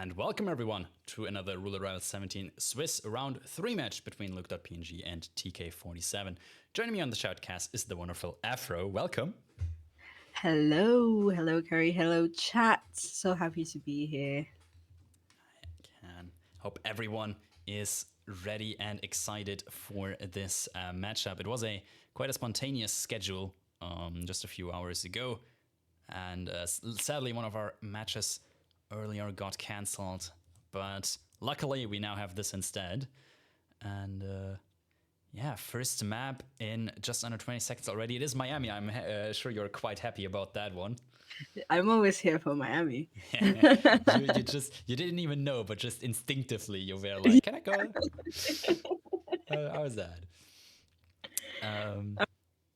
And welcome everyone to another Roulette Rivals 17 Swiss round 3 match between lukedotpng and TK47. Joining me on the Shoutcast is the wonderful Aphro. Welcome. Hello, Carrie. Hello, chat. So happy to be here. And hope everyone is ready and excited for this matchup. It was quite a spontaneous schedule just a few hours ago, and sadly one of our matches earlier got cancelled, but luckily we now have this instead. And yeah, first map in just under 20 seconds already. It is Miami. I'm sure you're quite happy about that one. I'm always here for Miami. you didn't even know, but just instinctively you were like, "Can I go?" How was that?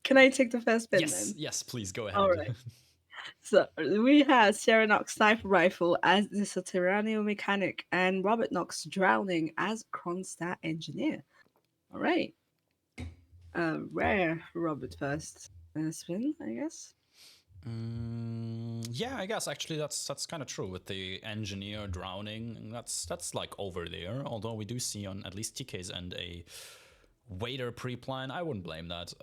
Can I take the first spin Yes, then? yes, please go All ahead. right. So we had Sierra Knox Sniper Rifle as the Soterraneo Mechanic and Robert Knox Drowning as Kronstadt Engineer. All right. Rare Robert first spin, I guess. Yeah, I guess actually that's kind of true with the engineer drowning. That's like over there. Although we do see on at least TK's end a waiter pre-plan. I wouldn't blame that.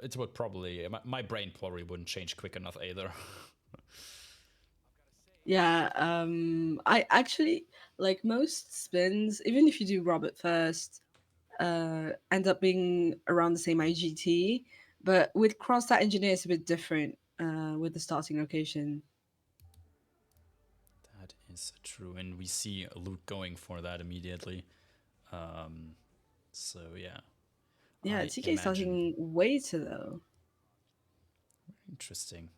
It would probably my brain probably wouldn't change quick enough either. Yeah, I actually like most spins, even if you do Robert first, end up being around the same IGT. But with Kronstadt Engineer, it's a bit different with the starting location. That is true, and we see Luke going for that immediately. So yeah, Yeah, I TK imagine. starting waiter though. Interesting.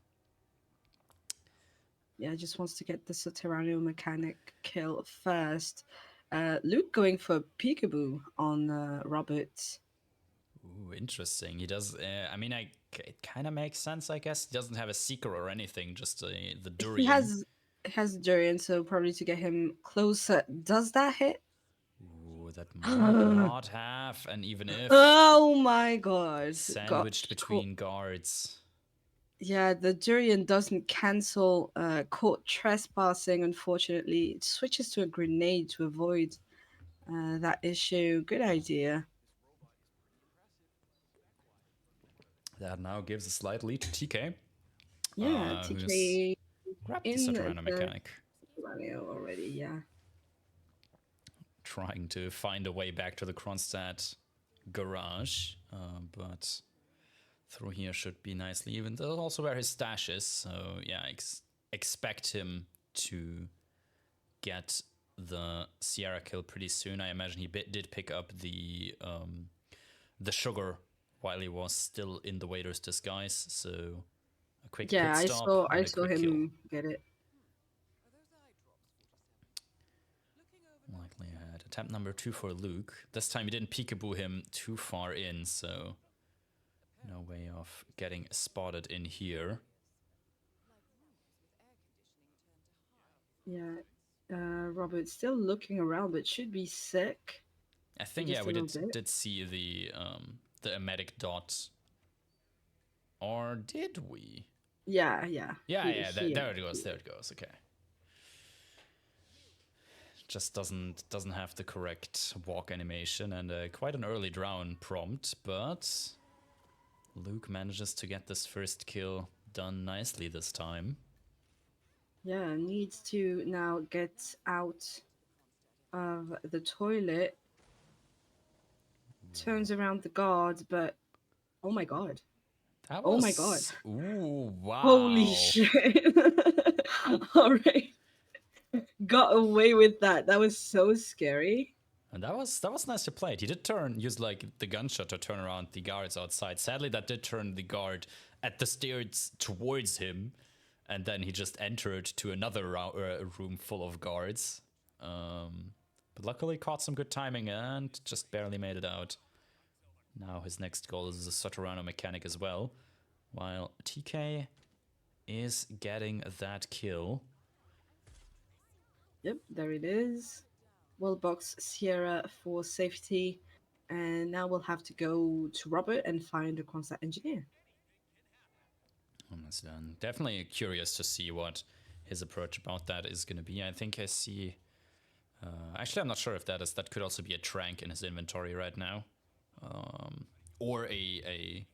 Yeah, just wants to get the Soterraneo mechanic kill first. Luke going for peekaboo on Robert. Ooh, interesting. He does. I mean, it kind of makes sense, I guess. He doesn't have a seeker or anything, just the He durian. has Durian, so probably to get him closer. Does that hit? Ooh, that might not have, and even if Oh my god. Got sandwiched between guards. yeah, the durian doesn't cancel caught trespassing, unfortunately. It switches to a grenade to avoid that issue. Good idea. That now gives a slight lead to TK, Yeah, who's TK grabbed the in Saturano the mechanic, Ranio already, yeah. trying to find a way back to the Kronstadt garage, but through here should be nicely even. That's also where his stash is, so yeah, expect him to get the Sierra kill pretty soon. I imagine he did pick up the sugar while he was still in the waiter's disguise, so a quick Yeah, pit stop I and a saw quick kill. him get it. Likely ahead. Attempt number 2 for Luke. This time he didn't peekaboo him too far in, so no way of getting spotted in here. Yeah. Robert still looking around, but should be sick I for think yeah, just a we little bit. did see the emetic dot, or did we? Yeah. Yeah, yeah, He there it goes. There it goes. Okay. Just doesn't have the correct walk animation and quite an early drown prompt, but Luke manages to get this first kill done nicely this time. Yeah, needs to now get out of the toilet. Turns around the guard, but oh my god. That Oh my god. was ooh Holy wow. shit. Alright. Got away with that. That was so scary. And that was nicely played. He did use like the gunshot to turn around the guards outside. Sadly, that did turn the guard at the stairs towards him, and then he just entered to another room full of guards. But luckily, caught some good timing and just barely made it out. Now his next goal is a Soterano mechanic as well, while TK is getting that kill. Yep, there it is. Well box Sierra for safety. And now we'll have to go to Robert and find a contact engineer. Almost done. Definitely curious to see what his approach about that is going to be. I think I see Actually, I'm not sure if that could also be a trank in his inventory right now, or a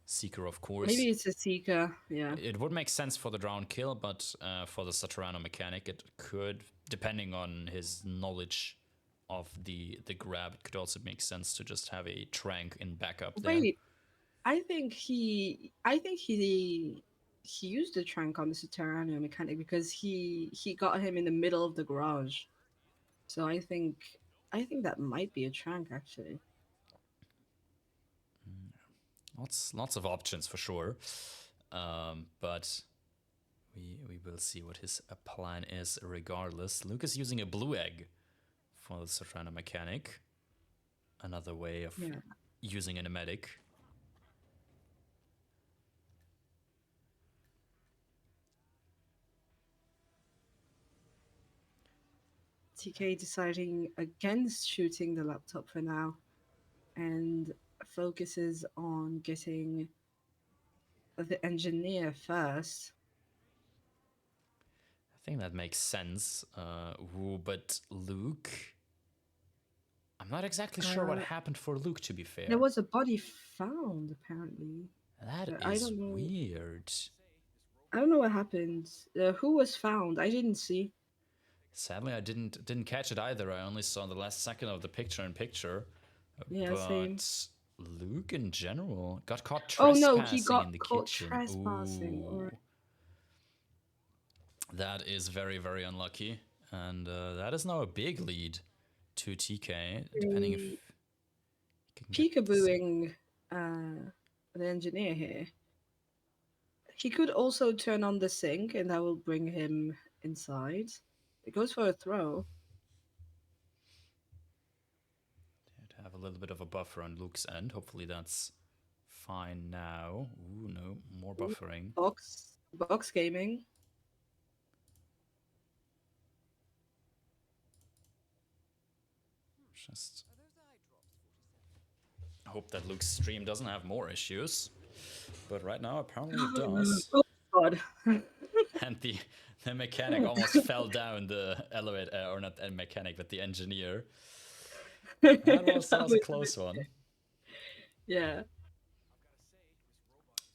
seeker, of course. Maybe it's a seeker. Yeah. It would make sense for the drown kill, but for the Saturano mechanic, it could, depending on his knowledge of the grab, it could also make sense to just have a trank in backup there. Wait, I think he used the trank on the Subterranean mechanic because he got him in the middle of the garage. So I think that might be a trank actually. Lots of options for sure, but we will see what his plan is regardless. Luke is using a blue egg for the Saturano mechanic. Another way of Yeah. using an emetic. TK deciding against shooting the laptop for now and focuses on getting the engineer first. I think that makes sense. But Luke, I'm not exactly sure what Uh, happened for Luke, to be there fair. was a body found apparently. That But I is don't know. weird. I don't know what happened. Who was found? I didn't see. Sadly, I didn't catch it either. I only saw the last second of the picture-in-picture. Yeah, same. But Luke in general got caught Oh no, he trespassing got in the caught kitchen. trespassing. All Ooh, right. that is very, very unlucky. And that is now a big lead to TK, depending if They he can get this. peekabooing the engineer here. He could also turn on the sink, and that will bring him inside. It goes for a throw. To have a little bit of a buffer on Luke's end. Hopefully that's fine now. Ooh, no, more Ooh, buffering. box gaming. Just hope that Luke's stream doesn't have more issues. But right now, apparently it does. Oh God. And the mechanic almost fell down the elevator, or not the mechanic, but the engineer. That was a close one. Yeah.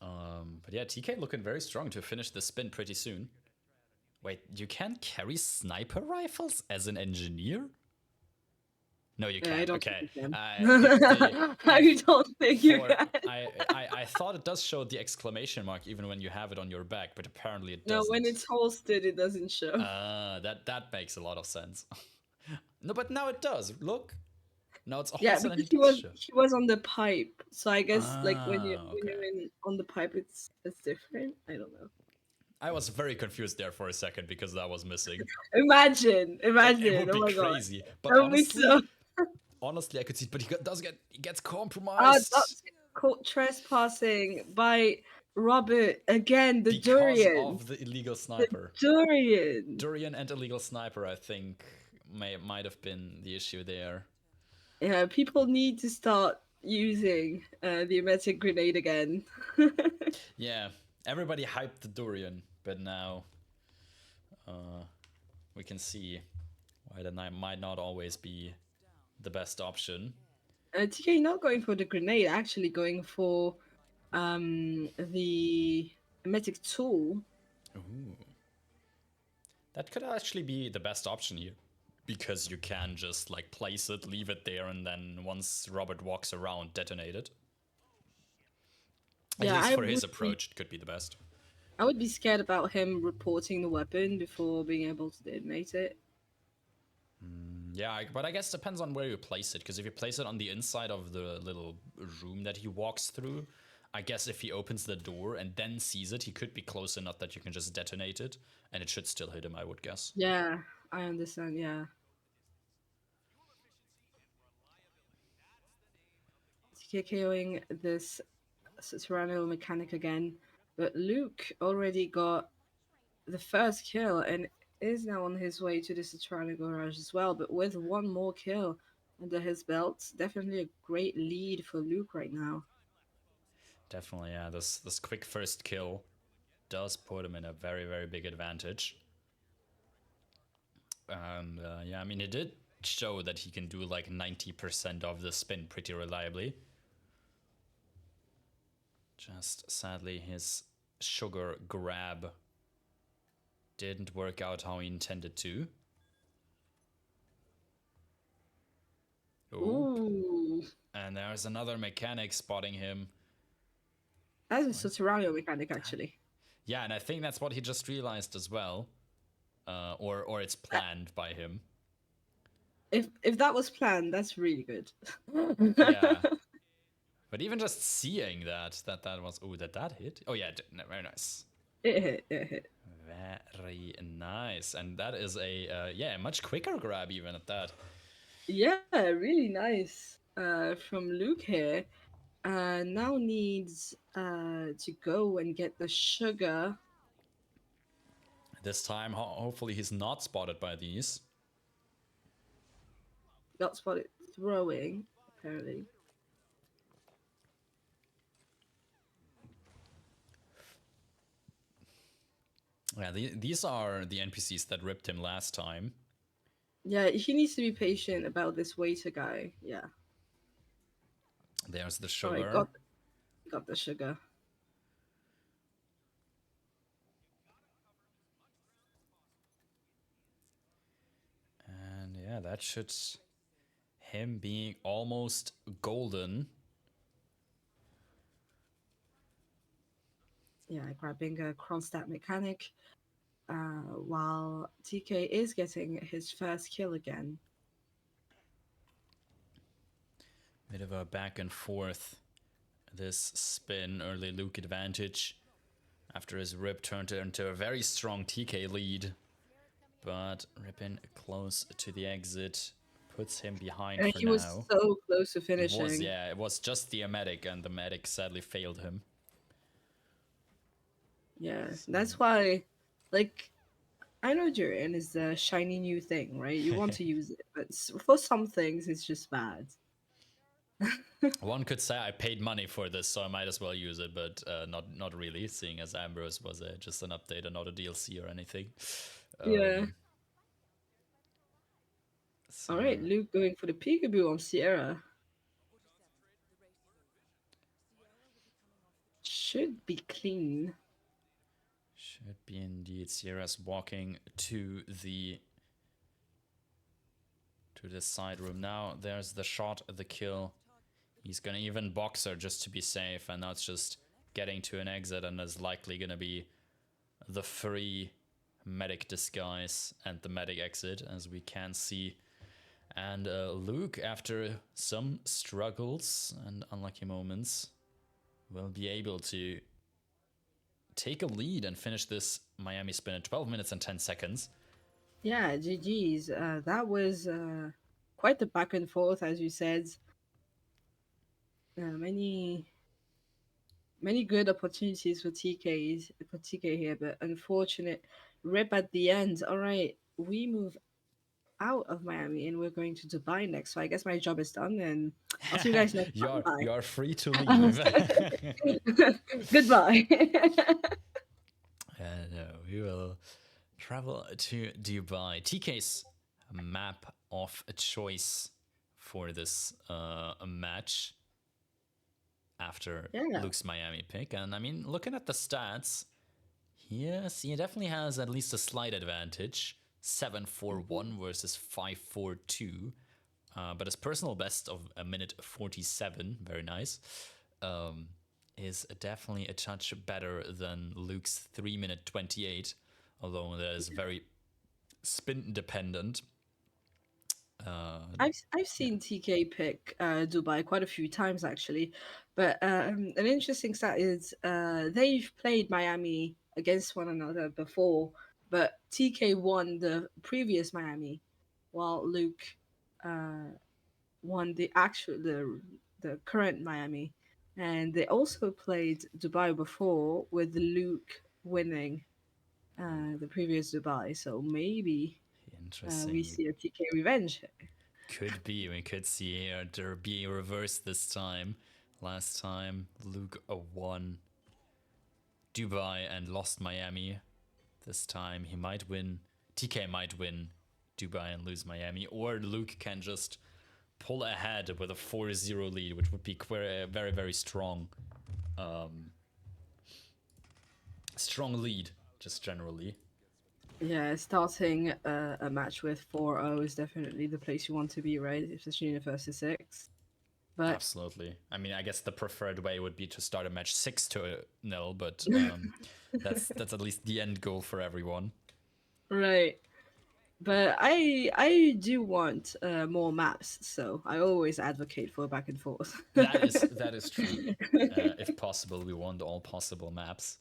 But yeah, TK looking very strong to finish the spin pretty soon. Wait, you can't carry sniper rifles as an engineer? No, you I can't. don't think Okay. you can. I I don't think you for can. I thought it does show the exclamation mark even when you have it on your back, but apparently it No, when doesn't. it's holstered, it doesn't show. That makes a lot of sense. No, but now it does. Look, now it's Yeah, also and because it he does was show. he was on the pipe, so I guess like when Okay. you're in on the pipe, it's different. I don't know. I was very confused there for a second because that was missing. Imagine, It imagine. would Oh be my god, crazy, but that would be so. honestly, I could see it. But he gets compromised That's caught trespassing by Robert again. The because durian, of the illegal the sniper. durian. Durian and illegal sniper, I think, might have been the issue there. Yeah, people need to start using the emetic grenade again. Yeah, everybody hyped the Durian, but now we can see why that might not always be the best option. TK not going for the grenade, actually going for the emetic tool. Ooh. That could actually be the best option here. Because you can just like place it, leave it there, and then once Robert walks around, detonate it. At Yeah, least for his approach, it could be the best. I would be scared about him reporting the weapon before being able to detonate it. Yeah, but I guess it depends on where you place it. Because if you place it on the inside of the little room that he walks through, I guess if he opens the door and then sees it, he could be close enough that you can just detonate it, and it should still hit him, I would guess. Yeah, I understand. Yeah. TKOing this Tyranno mechanic again, but Luke already got the first kill and is now on his way to the Tyranno garage as well. But with one more kill under his belt, definitely a great lead for Luke right now. Definitely, yeah. This quick first kill does put him in a very, very big advantage. And yeah, I mean, it did show that he can do like 90% of the spin pretty reliably. Just sadly, his sugar grab didn't work out how he intended to. Ooh. And there's another mechanic spotting him. That's a Soterano mechanic, actually. Yeah, and I think that's what he just realized as well. Or it's planned by him. If that was planned, that's really good. Yeah. But even just seeing that was... Oh, that hit? Oh, yeah, very nice. It hit, it hit. Very nice. And that is a, yeah, much quicker grab even at that. Yeah, really nice from Luke here. Now needs to go and get the sugar. This time, hopefully he's not spotted by these. Got spotted throwing, apparently. Yeah, these are the NPCs that ripped him last time. Yeah, he needs to be patient about this waiter guy. Yeah. There's the All sugar. right, got the sugar. And yeah, that should... him being almost golden. Yeah, grabbing a Kronstadt mechanic. While TK is getting his first kill again. Bit of a back and forth. This spin, early Luke advantage. After his rip turned into a very strong TK lead. But ripping close to the exit puts him behind And for he now. was so close to finishing. It was just the medic, and the medic sadly failed him. Yeah, that's why, like, I know Durian is the shiny new thing, right? You want to use it, but for some things, it's just bad. One could say I paid money for this, so I might as well use it, but not really, seeing as Ambrose was just an update and not a DLC or anything. Yeah. So All right, Luke going for the peekaboo on Sierra. Should be clean. should be indeed. Sierra's walking to the side room now. There's the shot, the kill. He's gonna even box her just to be safe, and that's just getting to an exit, and is likely gonna be the free medic disguise and the medic exit, as we can see. And Luke, after some struggles and unlucky moments, will be able to take a lead and finish this Miami spin in 12 minutes and 10 seconds. Yeah, GG's. That was quite the back and forth, as you said. Many good opportunities for TK here, but unfortunate rip at the end. All right, we move out of Miami and we're going to Dubai next. So I guess my job is done, and I'll see you guys next time. Bye. You're free to leave. Goodbye. We will travel to Dubai. TK's map of choice for this match after Luke's Miami pick. And I mean, looking at the stats, yes, he definitely has at least a slight advantage. 7-4-1 versus 5-4-2. But his personal best of a minute 47, very nice, is definitely a touch better than Luke's 3-minute 28, although that is very spin dependent. I've seen TK pick Dubai quite a few times actually, but an interesting stat is they've played Miami against one another before, but TK won the previous Miami, while Luke won the current Miami, and they also played Dubai before with Luke winning the previous Dubai. So maybe we see a TK revenge. Could be. We could see there be reversed this time. Last time Luke won Dubai and lost Miami. This time he might win. TK might win Dubai and lose Miami, or Luke can just pull ahead with a 4-0 lead, which would be very, very strong. Strong lead, just generally. Yeah, starting a match with 4-0 is definitely the place you want to be, right? Especially in the first to six. But Absolutely. I mean, I guess the preferred way would be to start a match 6-0, but that's at least the end goal for everyone. right. But I do want more maps, so I always advocate for back and forth. That is true. If possible, we want all possible maps.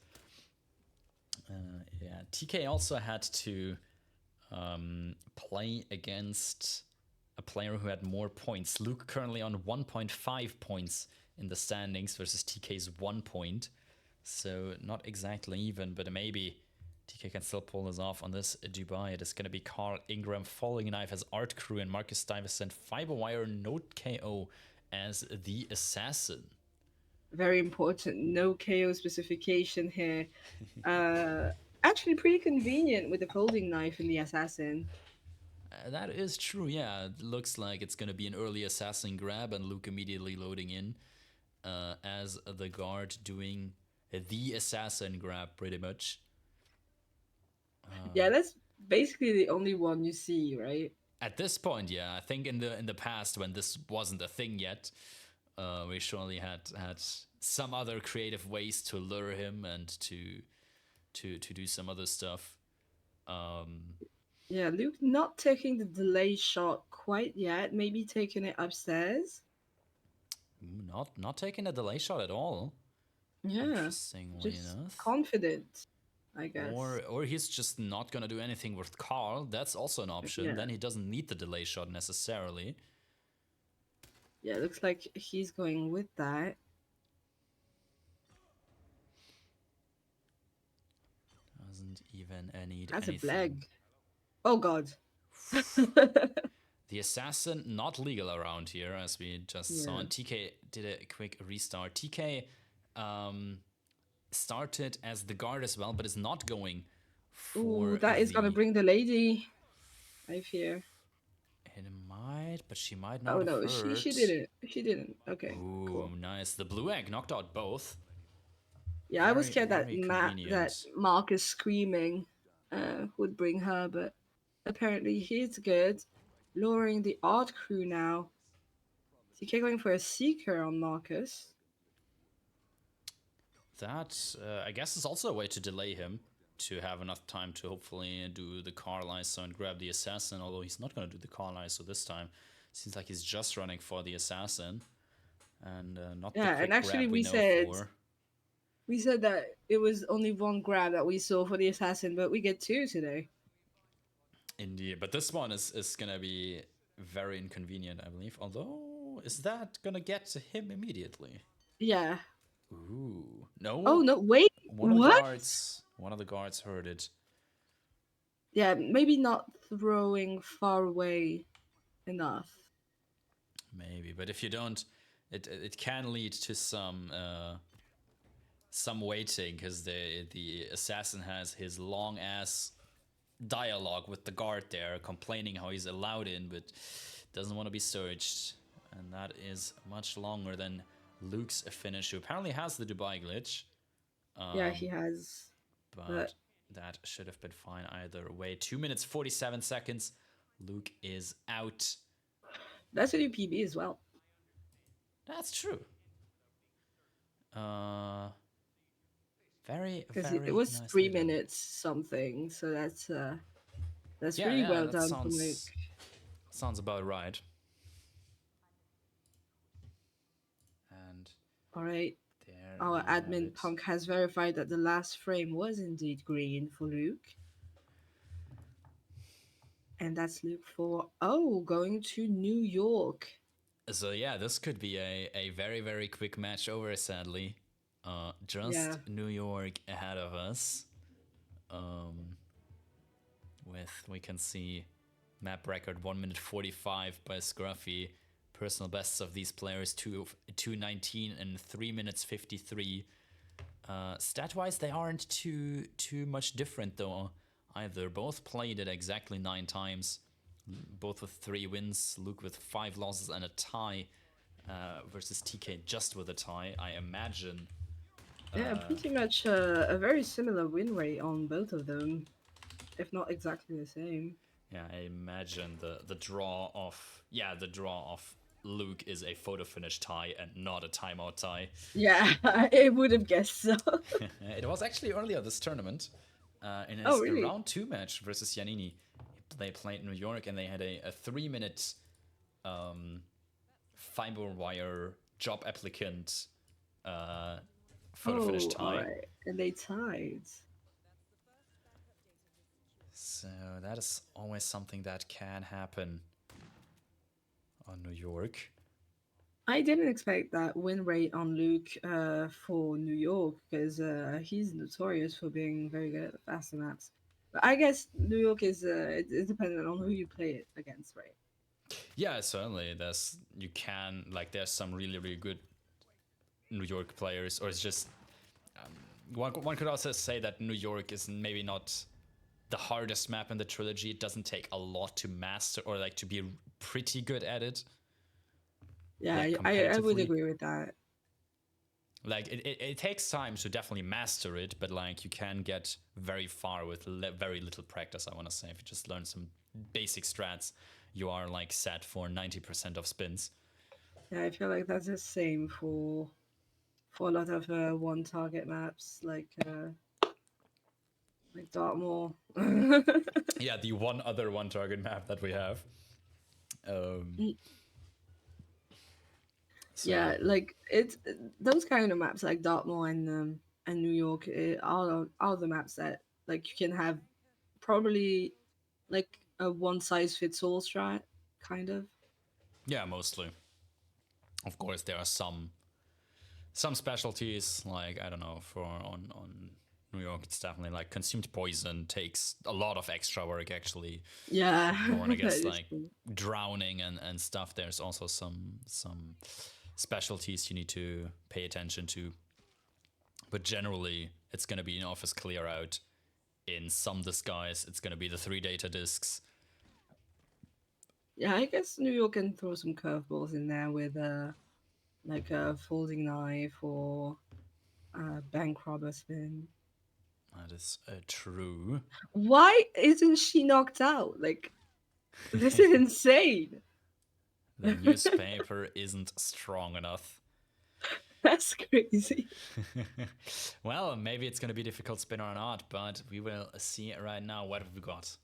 Yeah, TK also had to play against a player who had more points. Luke currently on 1.5 points in the standings versus TK's 1 point. So not exactly even, but maybe TK can still pull this off on this Dubai. It is going to be Carl Ingram, Falling Knife as Art Crew, and Marcus Stuyvesant, Fiberwire, Note KO as the Assassin. Very important. No KO specification here. Uh, Actually, pretty convenient with the folding knife in the assassin. That is true, yeah. It looks like it's going to be an early Assassin grab, and Luke immediately loading in as the guard doing the Assassin grab, pretty much. Yeah, that's basically the only one you see, right? At this point, yeah, I think in the past when this wasn't a thing yet, we surely had some other creative ways to lure him and to do some other stuff. Yeah, Luke not taking the delay shot quite yet. Maybe taking it upstairs. Not taking a delay shot at all. Yeah, Interestingly just enough. confident, I guess. Or he's just not gonna do anything with Carl. That's also an option. Yeah, Then he doesn't need the delay shot necessarily. yeah. Looks like he's going with that. Doesn't even need As a anything. blag. Oh God. The Assassin, not legal around here, as we just saw. Yeah. And TK did a quick restart. TK started as the guard as well, but is not going Ooh, for that is gonna the... bring the lady. I fear. It might, but she might Oh not have no, she hurt. didn't. She didn't. Okay, Ooh, cool. nice. The blue egg knocked out both. Yeah, I was Very, scared that very convenient. Marcus screaming would bring her, but apparently he's good. Lowering the art crew now. TK going for a seeker on Marcus. That, I guess, is also a way to delay him, to have enough time to hopefully do the Carl ISO and grab the Assassin, although he's not going to do the Carl ISO this time. Seems like he's just running for the Assassin, and not the Yeah, and quick actually grab we know for. we said that it was only one grab that we saw for the assassin, but we get two today. Indeed, but this one is going to be very inconvenient, I believe. Although, is that going to get to him immediately? Yeah. Ooh. Oh No, no, wait. one of the What? guards, one of the guards heard it. Yeah, maybe not throwing far away enough. Maybe, but if you don't, it can lead to some waiting, because the assassin has his long ass dialogue with the guard there, complaining how he's allowed in but doesn't want to be searched, and that is much longer than Luke's finish, who apparently has the Dubai glitch. Yeah, he has. But that should have been fine either way. 2 minutes 47 seconds. Luke is out. That's a new PB as well. That's true. Very, Because it very was nicely three done. minutes something, so that's Yeah, really yeah, well that done from Luke. sounds about right. And All right. there Our we have admin it. punk has verified that the last frame was indeed green for Luke. And that's Luke for going to New York. So yeah, this could be a very, very quick match over, sadly. Just Yeah. New York ahead of us. We can see map record 1 minute 45 by Scruffy. Personal bests of these players 2:19 and 3 minutes 53. Stat wise, they aren't too much different though either. Both played it exactly 9 times. both with 3 wins, Luke with 5 losses and a tie, versus TK just with a tie. I imagine. Yeah, pretty much a very similar win rate on both of them, if not exactly the same. Yeah, I imagine the draw of Luke is a photo finish tie and not a timeout tie. Yeah, I would have guessed so. It was actually earlier this tournament, in Oh, his really? round 2 match versus Giannini. They played New York and they had a 3-minute fiber wire job applicant photo finish Oh, all tie. right. And they tied. So that is always something that can happen on New York. I didn't expect that win rate on Luke for New York because he's notorious for being very good at the faster maps. But I guess New York is it's dependent on who you play it against, right? Yeah, certainly. There's some really really good New York players, or it's just one could also say that New York is maybe not the hardest map in the trilogy. It doesn't take a lot to master or like to be pretty good at it, Yeah, like I would competitively. agree with that. Like it takes time to definitely master it, but like you can get very far with very little practice. I want to say if you just learn some basic strats, you are like set for 90% of spins. Yeah, I feel like that's the same for a lot of one target maps like Dartmoor. Yeah, the one other one target map that we have. Um, Yeah, so like it's those kind of maps like Dartmoor and New York are the maps that like you can have probably like a one size fits all strat kind of. yeah, mostly. Of course, there are some specialties like I don't know for on New York. It's definitely like consumed poison takes a lot of extra work actually. Yeah, Or I that guess is like true. drowning and stuff. There's also some specialties you need to pay attention to. But generally, it's going to be an office clear out. In some disguise, it's going to be the 3 data discs. Yeah, I guess New York can throw some curveballs in there with like a folding knife or bank robber spin. That is true. Why isn't she knocked out? Like this is insane. The newspaper isn't strong enough. That's crazy. Well, maybe it's going to be difficult spin or not, but we will see right now. What have we got?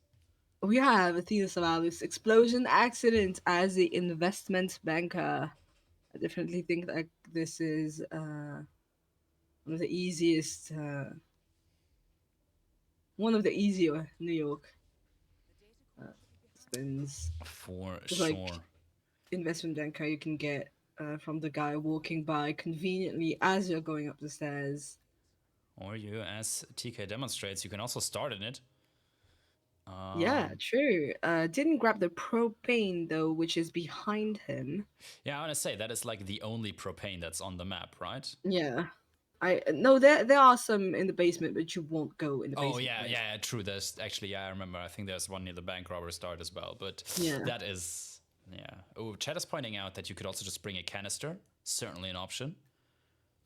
We have Athena Savalis explosion accident as the investment banker. I definitely think that this is one of the easiest, one of the easier New York spins. For Because like sure. investment banker, you can get from the guy walking by conveniently as you're going up the stairs. Or you, as TK demonstrates, you can also start in it. Yeah, true. Didn't grab the propane though, which is behind him. Yeah, I want to say that is like the only propane that's on the map, right? Yeah. I no, there are some in the basement, but you won't go in the Oh basement, yeah, right? yeah, true. There's actually, yeah, I remember. I think there's one near the bank robber start as well. But Yeah. that is, yeah. Oh, Chad is pointing out that you could also just bring a canister. Certainly an option.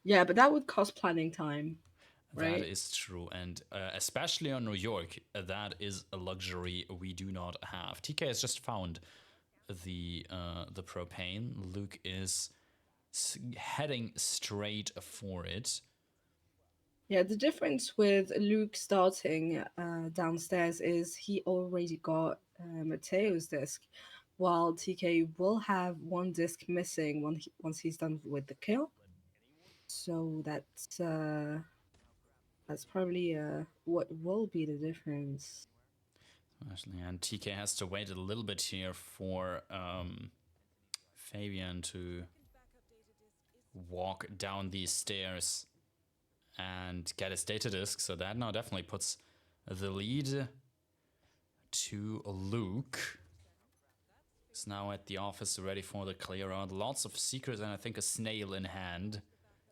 Yeah, but that would cost planning time, That right? is true, and especially on New York, that is a luxury we do not have. TK has just found the propane. Luke is heading straight for it. Yeah, the difference with Luke starting downstairs is he already got Mateo's disc, while TK will have one disc missing once he's done with the kill. So that's probably what will be the difference. Actually, and TK has to wait a little bit here for Fabian to walk down these stairs and get his data disk. So that now definitely puts the lead to Luke. He's now at the office ready for the clear out. Lots of secrets and I think a snail in hand.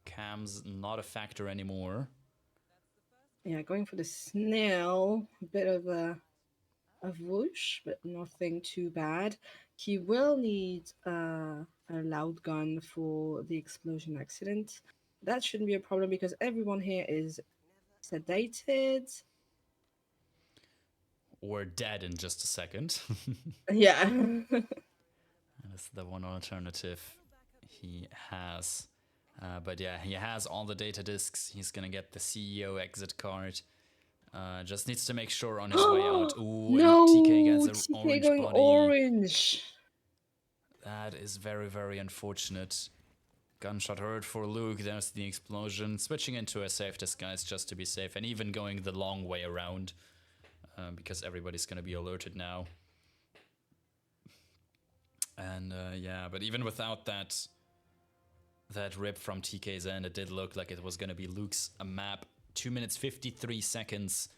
Cam's not a factor anymore. Yeah, going for the snail, a bit of a a whoosh, but nothing too bad. He will need a loud gun for the explosion accident. That shouldn't be a problem because everyone here is sedated. Or dead in just a second. Yeah. That's the one alternative he has. But yeah, he has all the data disks. He's gonna get the CEO exit card. Just needs to make sure on his way out. Ooh, and TK gets No, an TK orange going body. orange. That is very, very unfortunate. Gunshot heard for Luke. There's the explosion. Switching into a safe disguise just to be safe, and even going the long way around because everybody's gonna be alerted now. And yeah, but even without that rip from TK's end, it did look like it was gonna be Luke's map. 2 minutes 53 seconds.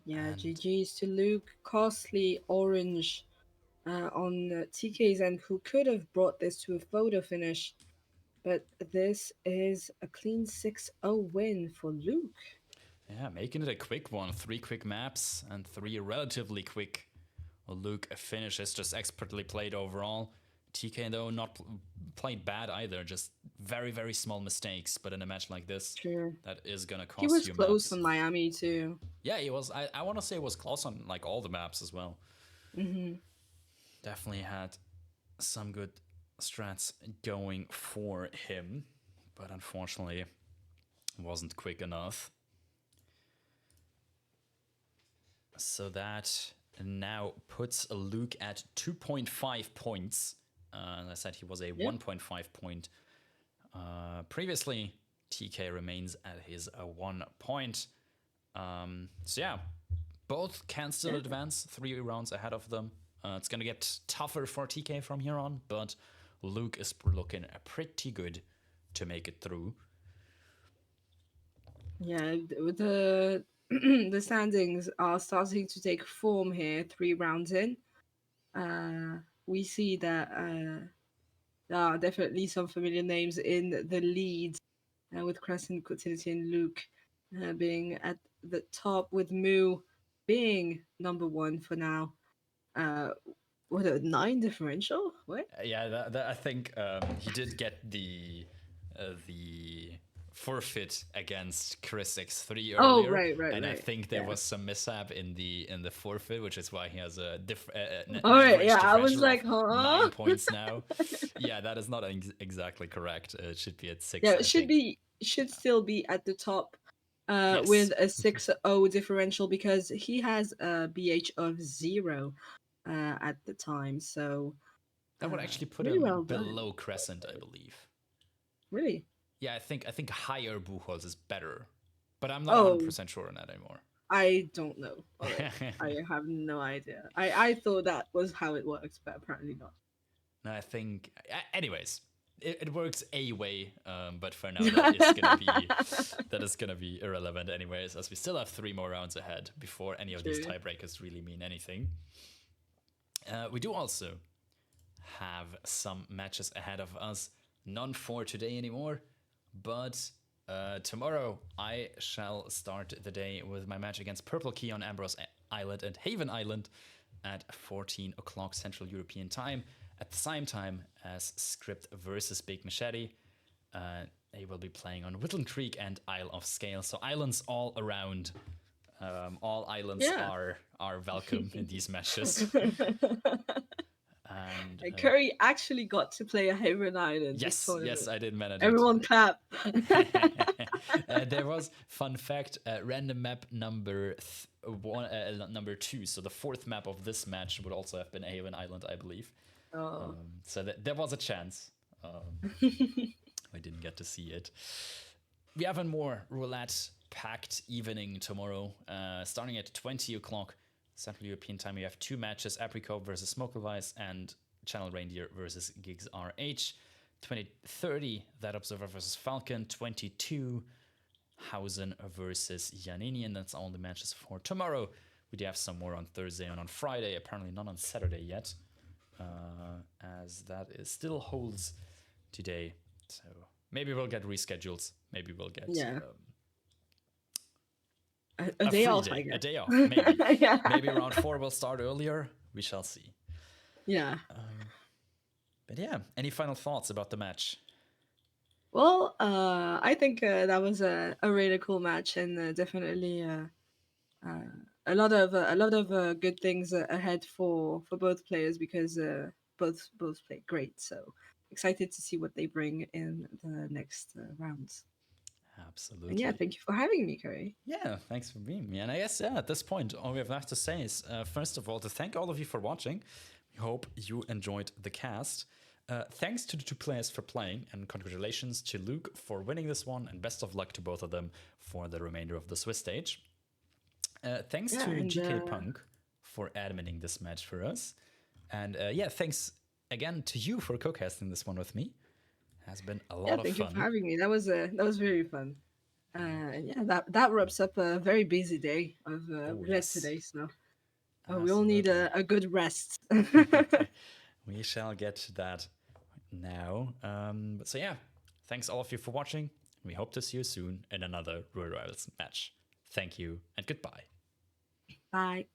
Yeah, And GG's to Luke. Costly orange on TK's end, who could have brought this to a photo finish. But this is a clean 6-0 win for Luke. yeah, making it a quick one. 3 quick maps and 3 relatively quick Luke finishes. Just expertly played overall. TK, though, not played bad either. Just very, very small mistakes. But in a match like this, Sure. that is going to He cost was you close maps. on Miami too. Yeah, he was. I want to say it was close on like all the maps as well. Hmm. Definitely had some good strats going for him. But unfortunately, wasn't quick enough. So that now puts Luke at 2.5 points. As I said, he was a Yep. 1.5 point. Previously, TK remains at his 1 point. So yeah, both can still Yeah. advance 3 rounds ahead of them. It's going to get tougher for TK from here on, but Luke is looking pretty good to make it through. Yeah, the the standings are starting to take form here. 3 rounds in, we see that there are definitely some familiar names in the lead, with Crescent, Utility, and Luke being at the top, with Moo being number one for now. Uh, what a 9 differential? What? Yeah, I think he did get the forfeit against Chris X3 Oh, earlier, right, right, and I right. think there Yeah. was some mishap in the forfeit, which is why he has an All right. average Yeah, I was differential of like, huh? 9 points now. Yeah, that is not exactly correct. It should be at Yeah, 6, it I think. should still be at the top with Yes, a 6-0 differential because he has a BH of 0 at the time. So that would actually put really him well done. below Crescent, I believe. Really? Yeah, I think higher Buchholz is better, but I'm not Oh, 100% sure on that anymore. I don't know. All right. I have no idea. I thought that was how it works, but apparently not. No, I think. Anyways, it works a way, but for now that is gonna be irrelevant anyways, as we still have 3 more rounds ahead before any of these True. tiebreakers really mean anything. We do also have some matches ahead of us. None for today anymore, but tomorrow I shall start the day with my match against Purple Key on Ambrose Island and Haven Island at 14 o'clock Central European Time, at the same time as Script versus Big Machete. They will be playing on Whittle Creek and Isle of Scale, so islands all around. All islands Yeah. are welcome in these matches. And And Curry actually got to play a Haven Island this yes, tournament. I did manage it. Everyone clap. There was fun fact: random map number 2. So the 4th map of this match would also have been Haven Island, I believe. Oh. So there was a chance. I didn't get to see it. We have a more roulette-packed evening tomorrow, starting at 20 o'clock Central European Time. We have 2 matches: Apricot versus Smokelweiss and Channel Reindeer versus Gigs RH. 20:30, That Observer versus Falcon. 22, Hausen versus Janinian. That's all the matches for tomorrow. We do have some more on Thursday and on Friday. Apparently not on Saturday yet, as that still holds today. So maybe we'll get reschedules. Maybe we'll get Yeah. a A day free off, I day, a guess. day off, maybe. Yeah. Maybe round 4 will start earlier. We shall see. Yeah. But yeah, any final thoughts about the match? Well, I think that was a really cool match, and definitely a lot of good things ahead for both players because both played great. So excited to see what they bring in the next rounds. And yeah, Absolutely. thank you for having me, Curry. Yeah, thanks for being me. And I guess, yeah, at this point, all we have left to say is, first of all, to thank all of you for watching. We hope you enjoyed the cast. Thanks to the two players for playing, and congratulations to Luke for winning this one, and best of luck to both of them for the remainder of the Swiss stage. Thanks Yeah, to and GK Punk for adminning this match for us. And yeah, thanks again to you for co-casting this one with me. Has been a yeah, lot of thank you for fun. having me. That was very fun. And yeah, that wraps up a very busy day of Oh, roulette yes, today. So we all need absolutely. a good rest. We shall get to that now. So yeah, thanks all of you for watching. We hope to see you soon in another Roulette Rivals match. Thank you and goodbye. Bye.